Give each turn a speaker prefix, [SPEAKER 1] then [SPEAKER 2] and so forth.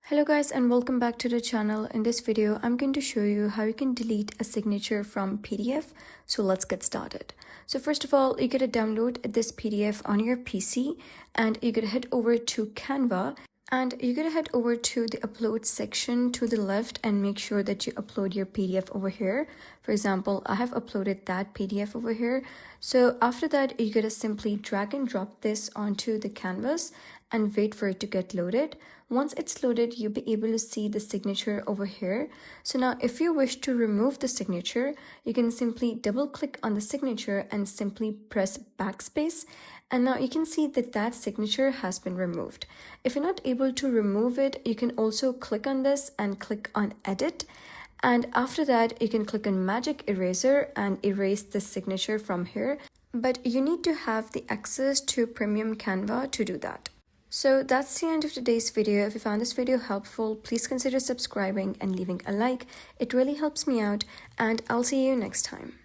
[SPEAKER 1] Hello guys and welcome back to the channel. In this video, I'm going to show you how you can delete a signature from PDF. So let's get started. So first of all, you gotta download this PDF on your PC and you gotta head over to Canva and you gotta head over to the upload section to the left and make sure that you upload your PDF over here. For example, I have uploaded that PDF over here. So after that, you gotta simply drag and drop this onto the canvas and wait for it to get loaded. Once it's loaded, you'll be able to see the signature over here. So now if you wish to remove the signature, you can simply double click on the signature and simply press backspace. And now you can see that that signature has been removed. If you're not able to remove it, you can also click on this and click on edit. And after that, you can click on magic eraser and erase the signature from here. But you need to have the access to premium Canva to do that. So that's the end of today's video. If you found this video helpful, please consider subscribing and leaving a like. It really helps me out, and I'll see you next time.